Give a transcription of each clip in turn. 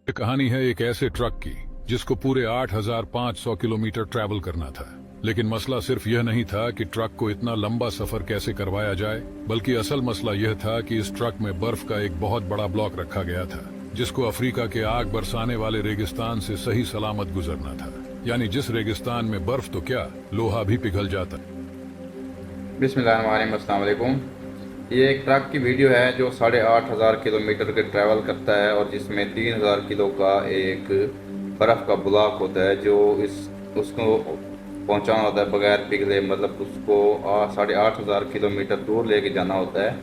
ये कहानी है एक ऐसे ट्रक की जिसको पूरे 8,500 किलोमीटर ट्रैवल करना था। लेकिन मसला सिर्फ यह नहीं था कि ट्रक को इतना लंबा सफर कैसे करवाया जाए, बल्कि असल मसला यह था कि इस ट्रक में बर्फ का एक बहुत बड़ा ब्लॉक रखा गया था जिसको अफ्रीका के आग बरसाने वाले रेगिस्तान से सही सलामत गुजरना था। यानी जिस रेगिस्तान में बर्फ तो क्या, लोहा भी पिघल जाता। बिस्मिल्लाहिर्रहमानिर्रहीम, अस्सलाम वालेकुम। ये एक ट्रक की वीडियो है जो 8,500 किलोमीटर के ट्रैवल करता है और जिसमें 3,000 किलो का एक बर्फ़ का ब्लॉक होता है जो उसको पहुंचाना होता है बगैर पिघले, मतलब उसको 8,500 किलोमीटर दूर लेके जाना होता है।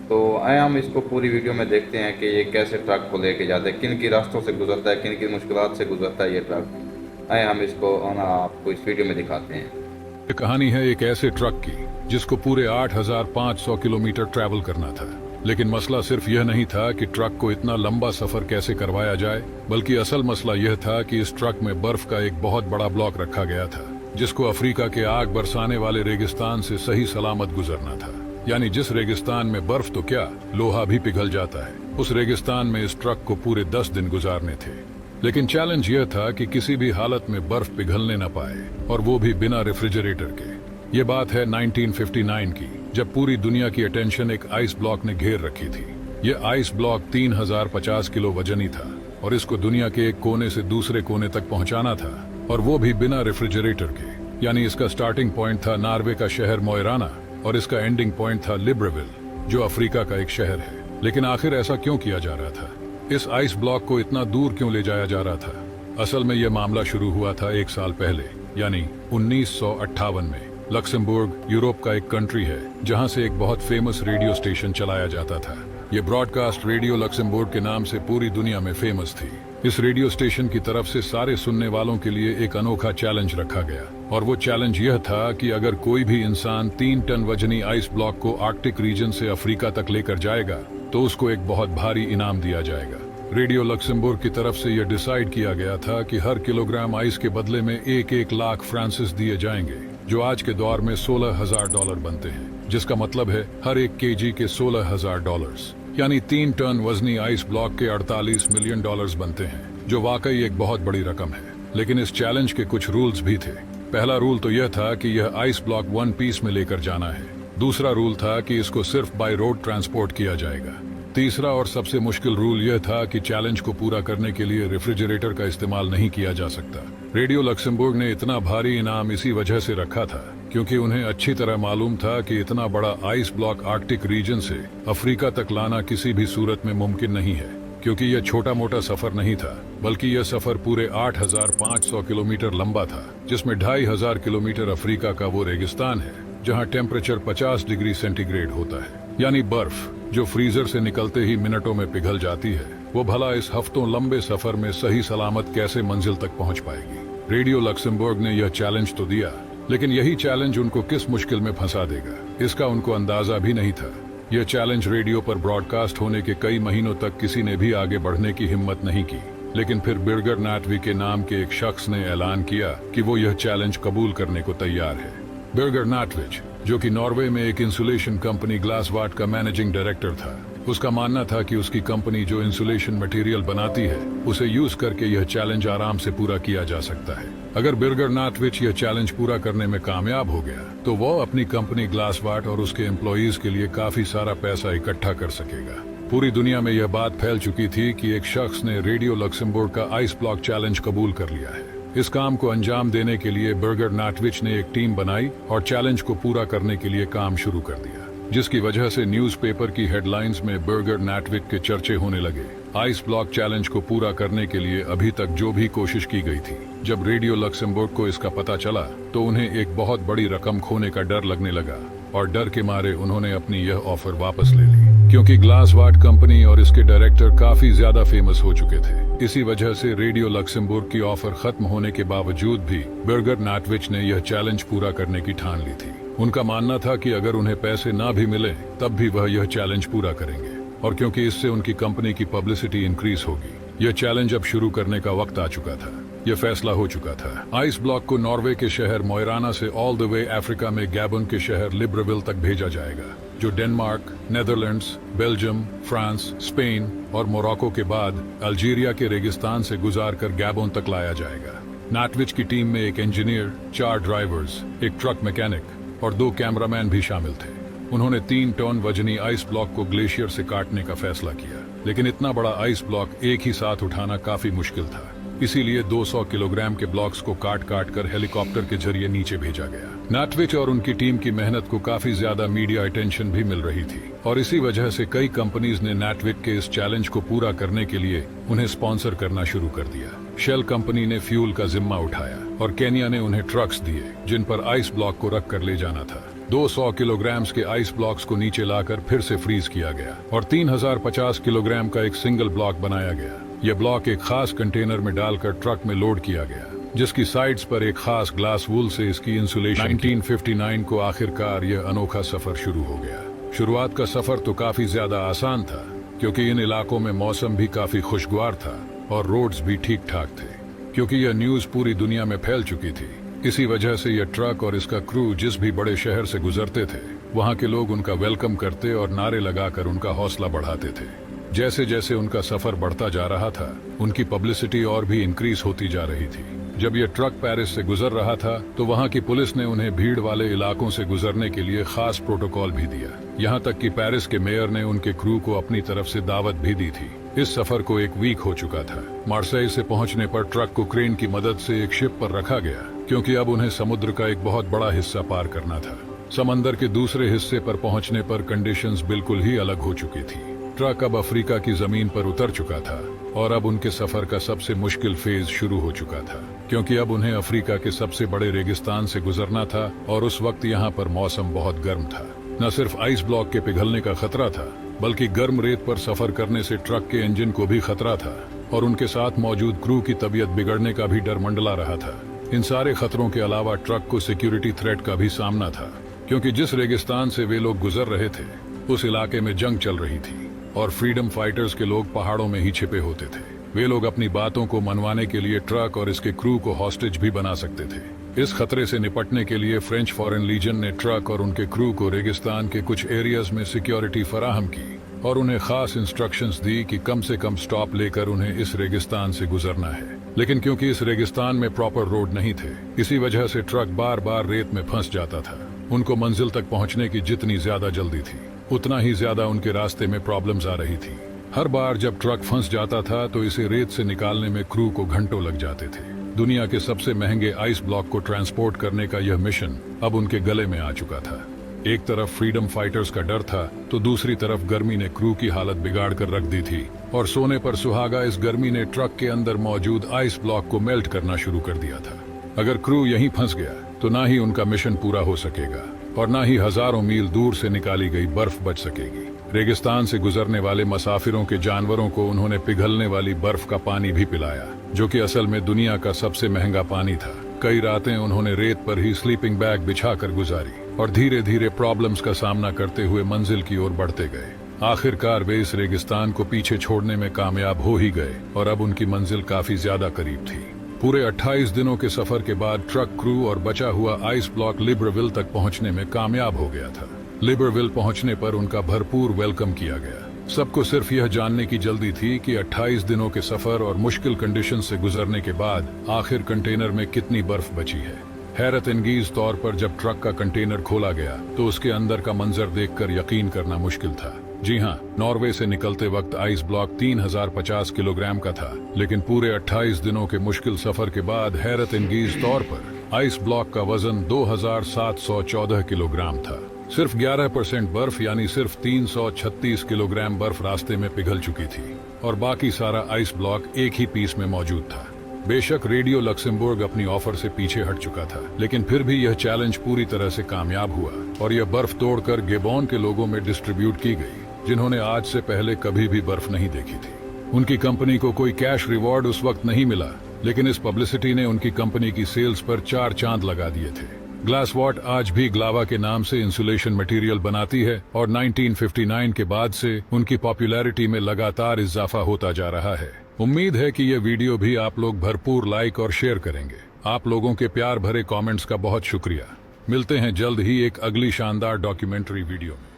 तो आए हम इसको पूरी वीडियो में देखते हैं कि ये कैसे ट्रक को लेके जाता है, किन की रास्तों से गुजरता है, किन की मुश्किलात से गुजरता है ये ट्रक। आए हम इसको आपको इस वीडियो में दिखाते हैं। ये कहानी है एक ऐसे ट्रक की जिसको पूरे 8,500 किलोमीटर ट्रैवल करना था। लेकिन मसला सिर्फ यह नहीं था कि ट्रक को इतना लंबा सफर कैसे करवाया जाए, बल्कि असल मसला यह था कि इस ट्रक में बर्फ का एक बहुत बड़ा ब्लॉक रखा गया था जिसको अफ्रीका के आग बरसाने वाले रेगिस्तान से सही सलामत गुजरना था। यानी जिस रेगिस्तान में बर्फ तो क्या, लोहा भी पिघल जाता है, उस रेगिस्तान में इस ट्रक को पूरे 10 दिन गुजारने थे। लेकिन चैलेंज यह था कि किसी भी हालत में बर्फ पिघलने न पाए, और वो भी बिना रेफ्रिजरेटर के। ये बात है 1959 की, जब पूरी दुनिया की अटेंशन एक आइस ब्लॉक ने घेर रखी थी। ये आइस ब्लॉक 3,050 किलो वजनी था और इसको दुनिया के एक कोने से दूसरे कोने तक पहुंचाना था, और वो भी बिना रेफ्रिजरेटर के। यानी इसका स्टार्टिंग पॉइंट था नॉर्वे का शहर मोइराना और इसका एंडिंग पॉइंट था लिब्रेविल, जो अफ्रीका का एक शहर है। लेकिन आखिर ऐसा क्यों किया जा रहा था? इस आइस ब्लॉक को इतना दूर क्यों ले जाया जा रहा था? असल में यह मामला शुरू हुआ था 1 साल पहले, यानी 1958 में। लक्समबर्ग यूरोप का एक कंट्री है जहां से एक बहुत फेमस रेडियो स्टेशन चलाया जाता था। ये ब्रॉडकास्ट रेडियो लक्समबर्ग के नाम से पूरी दुनिया में फेमस थी। इस रेडियो स्टेशन की तरफ से सारे सुनने वालों के लिए एक अनोखा चैलेंज रखा गया, और वो चैलेंज यह था कि अगर कोई भी इंसान 3 टन वजनी आइस ब्लॉक को आर्कटिक रीजन से अफ्रीका तक लेकर जाएगा तो उसको एक बहुत भारी इनाम दिया जाएगा। रेडियो लक्समबर्ग की तरफ से यह डिसाइड किया गया था कि हर किलोग्राम आइस के बदले में 1-1 लाख फ्रांसिस दिए जाएंगे, जो आज के दौर में $16,000 बनते हैं, जिसका मतलब है हर एक केजी के $16,000, यानी 3 टन वजनी आइस ब्लॉक के $48 मिलियन बनते हैं, जो वाकई एक बहुत बड़ी रकम है। लेकिन इस चैलेंज के कुछ रूल्स भी थे। पहला रूल तो यह था कि यह आइस ब्लॉक 1 पीस में लेकर जाना है। दूसरा रूल था कि इसको सिर्फ बाय रोड ट्रांसपोर्ट किया जाएगा। तीसरा और सबसे मुश्किल रूल यह था कि चैलेंज को पूरा करने के लिए रेफ्रिजरेटर का इस्तेमाल नहीं किया जा सकता। रेडियो लक्समबर्ग ने इतना भारी इनाम इसी वजह से रखा था क्योंकि उन्हें अच्छी तरह मालूम था कि इतना बड़ा आइस ब्लॉक आर्कटिक रीजन से अफ्रीका तक लाना किसी भी सूरत में मुमकिन नहीं है, क्योंकि यह छोटा मोटा सफर नहीं था, बल्कि यह सफर पूरे 8,500 किलोमीटर लंबा था, जिसमें 2,500 किलोमीटर अफ्रीका का वो रेगिस्तान है जहां टेम्परेचर 50 डिग्री सेंटीग्रेड होता है। यानी बर्फ जो फ्रीजर से निकलते ही मिनटों में पिघल जाती है, वो भला इस हफ्तों लंबे सफर में सही सलामत कैसे मंजिल तक पहुंच पाएगी। रेडियो लक्समबर्ग ने यह चैलेंज तो दिया, लेकिन यही चैलेंज उनको किस मुश्किल में फंसा देगा, इसका उनको अंदाजा भी नहीं था। यह चैलेंज रेडियो पर ब्रॉडकास्ट होने के कई महीनों तक किसी ने भी आगे बढ़ने की हिम्मत नहीं की। लेकिन फिर बिर्गर नाटवी के नाम के एक शख्स ने ऐलान किया कि वो यह चैलेंज कबूल करने को तैयार है। बिर्गर नाटविच, जो कि नॉर्वे में एक इंसुलेशन कंपनी ग्लासवाट का मैनेजिंग डायरेक्टर था, उसका मानना था कि उसकी कंपनी जो इंसुलेशन मटेरियल बनाती है उसे यूज करके यह चैलेंज आराम से पूरा किया जा सकता है। अगर बिर्गर नाटविच यह चैलेंज पूरा करने में कामयाब हो गया तो वो अपनी कंपनी ग्लासवाट और उसके एम्प्लॉइज के लिए काफी सारा पैसा इकट्ठा कर सकेगा। पूरी दुनिया में यह बात फैल चुकी थी कि एक शख्स ने रेडियो लक्समबर्ग का आइस ब्लॉक चैलेंज कबूल कर लिया है। इस काम को अंजाम देने के लिए बिर्गर नाटविच ने एक टीम बनाई और चैलेंज को पूरा करने के लिए काम शुरू कर दिया, जिसकी वजह से न्यूज़पेपर की हेडलाइंस में बिर्गर नाटविच के चर्चे होने लगे। आइस ब्लॉक चैलेंज को पूरा करने के लिए अभी तक जो भी कोशिश की गई थी, जब रेडियो लक्समबर्ग को इसका पता चला तो उन्हें एक बहुत बड़ी रकम खोने का डर लगने लगा, और डर के मारे उन्होंने अपनी यह ऑफर वापस ले ली, क्योंकि ग्लासवाट कंपनी और इसके डायरेक्टर काफी ज्यादा फेमस हो चुके थे। इसी वजह से रेडियो लक्समबर्ग की ऑफर खत्म होने के बावजूद भी बिर्गर नाटविच ने यह चैलेंज पूरा करने की ठान ली थी। उनका मानना था कि अगर उन्हें पैसे ना भी मिले तब भी वह यह चैलेंज पूरा करेंगे, और क्योंकि इससे उनकी कंपनी की पब्लिसिटी इंक्रीज होगी। यह चैलेंज अब शुरू करने का वक्त आ चुका था। यह फैसला हो चुका था। आइस ब्लॉक को नॉर्वे के शहर मोइराना से ऑल द वे अफ्रीका में गैबन के शहर लिब्रेविल तक भेजा जाएगा, जो Denmark, Netherlands, Belgium, France, Spain और मोरक्को के बाद अल्जीरिया के रेगिस्तान से गुजार कर गैबोन तक लाया जाएगा। नाटविच की टीम में एक इंजीनियर, 4 ड्राइवर्स, एक ट्रक मैकेनिक और 2 कैमरामैन भी शामिल थे। उन्होंने 3 टन वजनी आइस ब्लॉक को ग्लेशियर से काटने का फैसला किया, लेकिन इतना बड़ा आइस ब्लॉक एक ही साथ उठाना काफी मुश्किल था। इसीलिए 200 किलोग्राम के ब्लॉक्स को काट काट कर हेलीकॉप्टर के जरिए नीचे भेजा गया। नाटविच और उनकी टीम की मेहनत को काफी ज्यादा मीडिया अटेंशन भी मिल रही थी और इसी वजह से कई कंपनीज ने नाटविच के इस चैलेंज को पूरा करने के लिए उन्हें स्पॉन्सर करना शुरू कर दिया। शेल कंपनी ने फ्यूल का जिम्मा उठाया और केनिया ने उन्हें ट्रक्स दिए जिन पर आइस ब्लॉक को रख कर ले जाना था। 200 किलोग्राम के आइस ब्लॉक्स को नीचे लाकर फिर से फ्रीज किया गया और 3050 किलोग्राम का एक सिंगल ब्लॉक बनाया गया। यह ब्लॉक एक खास कंटेनर में डालकर ट्रक में लोड किया गया, जिसकी साइड्स पर एक खास ग्लास वूल से इसकी इंसुलेशन। 1959 को आखिरकार यह अनोखा सफर शुरू हो गया। शुरुआत का सफर तो काफी ज्यादा आसान था, क्योंकि इन इलाकों में मौसम भी काफी खुशगवार था और रोड्स भी ठीक ठाक थे। क्योंकि यह न्यूज पूरी दुनिया में फैल चुकी थी, इसी वजह से यह ट्रक और इसका क्रू जिस भी बड़े शहर से गुजरते थे, वहां के लोग उनका वेलकम करते और नारे लगाकर उनका हौसला बढ़ाते थे। जैसे जैसे उनका सफर बढ़ता जा रहा था, उनकी पब्लिसिटी और भी इंक्रीज होती जा रही थी। जब यह ट्रक पेरिस से गुजर रहा था, तो वहां की पुलिस ने उन्हें भीड़ वाले इलाकों से गुजरने के लिए खास प्रोटोकॉल भी दिया। यहाँ तक कि पेरिस के मेयर ने उनके क्रू को अपनी तरफ से दावत भी दी थी। इस सफर को 1 वीक हो चुका था। मार्सेई से पहुंचने पर ट्रक को क्रेन की मदद से एक शिप पर रखा गया, क्योंकि अब उन्हें समुद्र का एक बहुत बड़ा हिस्सा पार करना था। समंदर के दूसरे हिस्से पर पहुंचने पर कंडीशंस बिल्कुल ही अलग हो चुकी थी। ट्रक अब अफ्रीका की जमीन पर उतर चुका था और अब उनके सफर का सबसे मुश्किल फेज शुरू हो चुका था, क्योंकि अब उन्हें अफ्रीका के सबसे बड़े रेगिस्तान से गुजरना था और उस वक्त यहाँ पर मौसम बहुत गर्म था। न सिर्फ आइस ब्लॉक के पिघलने का खतरा था, बल्कि गर्म रेत पर सफर करने से ट्रक के इंजन को भी खतरा था और उनके साथ मौजूद क्रू की तबीयत बिगड़ने का भी डर मंडला रहा था। इन सारे खतरों के अलावा ट्रक को सिक्योरिटी थ्रेट का भी सामना था, क्योंकि जिस रेगिस्तान से वे लोग गुजर रहे थे, उस इलाके में जंग चल रही थी और फ्रीडम फाइटर्स के लोग पहाड़ों में ही छिपे होते थे। वे लोग अपनी बातों को मनवाने के लिए ट्रक और इसके क्रू को हॉस्टेज भी बना सकते थे। इस खतरे से निपटने के लिए फ्रेंच फॉरेन लीजन ने ट्रक और उनके क्रू को रेगिस्तान के कुछ एरियाज में सिक्योरिटी फराहम की और उन्हें खास इंस्ट्रक्शंस दी कि कम से कम स्टॉप लेकर उन्हें इस रेगिस्तान से गुजरना है। लेकिन क्योंकि इस रेगिस्तान में प्रॉपर रोड नहीं थे, इसी वजह से ट्रक बार बार रेत में फंस जाता था। उनको मंजिल तक पहुंचने की जितनी ज्यादा जल्दी थी, उतना ही ज्यादा उनके रास्ते में प्रॉब्लम्स आ रही थी। हर बार जब ट्रक फंस जाता था, तो इसे रेत से निकालने में क्रू को घंटों लग जाते थे। दुनिया के सबसे महंगे आइस ब्लॉक को ट्रांसपोर्ट करने का यह मिशन अब उनके गले में आ चुका था। एक तरफ फ्रीडम फाइटर्स का डर था, तो दूसरी तरफ गर्मी ने क्रू की हालत बिगाड़ कर रख दी थी और सोने पर सुहागा इस गर्मी ने ट्रक के अंदर मौजूद आइस ब्लॉक को मेल्ट करना शुरू कर दिया था। अगर क्रू यहीं फंस गया, तो ना ही उनका मिशन पूरा हो सकेगा और ना ही हजारों मील दूर से निकाली गई बर्फ बच सकेगी। रेगिस्तान से गुजरने वाले मुसाफिरों के जानवरों को उन्होंने पिघलने वाली बर्फ का पानी भी पिलाया, जो कि असल में दुनिया का सबसे महंगा पानी था। कई रातें उन्होंने रेत पर ही स्लीपिंग बैग बिछाकर गुजारी और धीरे धीरे प्रॉब्लम्स का सामना करते हुए मंजिल की ओर बढ़ते गए। आखिरकार वे इस रेगिस्तान को पीछे छोड़ने में कामयाब हो ही गए और अब उनकी मंजिल काफी ज्यादा करीब थी। पूरे 28 दिनों के सफर के बाद ट्रक क्रू और बचा हुआ आइस ब्लॉक लिब्रविल तक पहुंचने में कामयाब हो गया था। लिब्रविल पहुंचने पर उनका भरपूर वेलकम किया गया। सबको सिर्फ यह जानने की जल्दी थी कि 28 दिनों के सफर और मुश्किल कंडीशन से गुजरने के बाद आखिर कंटेनर में कितनी बर्फ बची है। हैरत अंगेज तौर पर जब ट्रक का कंटेनर खोला गया, तो उसके अंदर का मंजर देखकर यकीन करना मुश्किल था। जी हाँ, नॉर्वे से निकलते वक्त आइस ब्लॉक 3050 किलोग्राम का था, लेकिन पूरे 28 दिनों के मुश्किल सफर के बाद हैरत अंगेज तौर पर आइस ब्लॉक का वजन 2714 किलोग्राम था। सिर्फ 11% बर्फ यानी सिर्फ 336 किलोग्राम बर्फ रास्ते में पिघल चुकी थी और बाकी सारा आइस ब्लॉक एक ही पीस में मौजूद था। बेशक रेडियो लक्समबर्ग अपनी ऑफर से पीछे हट चुका था, लेकिन फिर भी यह चैलेंज पूरी तरह से कामयाब हुआ और यह बर्फ तोड़कर गेबोन के लोगों में डिस्ट्रीब्यूट की गई, जिन्होंने आज से पहले कभी भी बर्फ नहीं देखी थी। उनकी कंपनी को कोई कैश रिवॉर्ड उस वक्त नहीं मिला, लेकिन इस पब्लिसिटी ने उनकी कंपनी की सेल्स पर 4 चांद लगा दिए थे। ग्लासवॉट आज भी ग्लावा के नाम से इंसुलेशन मटेरियल बनाती है और 1959 के बाद से उनकी पॉपुलैरिटी में लगातार इजाफा होता जा रहा है। उम्मीद है कि यह वीडियो भी आप लोग भरपूर लाइक और शेयर करेंगे। आप लोगों के प्यार भरे कमेंट्स का बहुत शुक्रिया। मिलते हैं जल्द ही एक अगली शानदार डॉक्यूमेंट्री वीडियो में।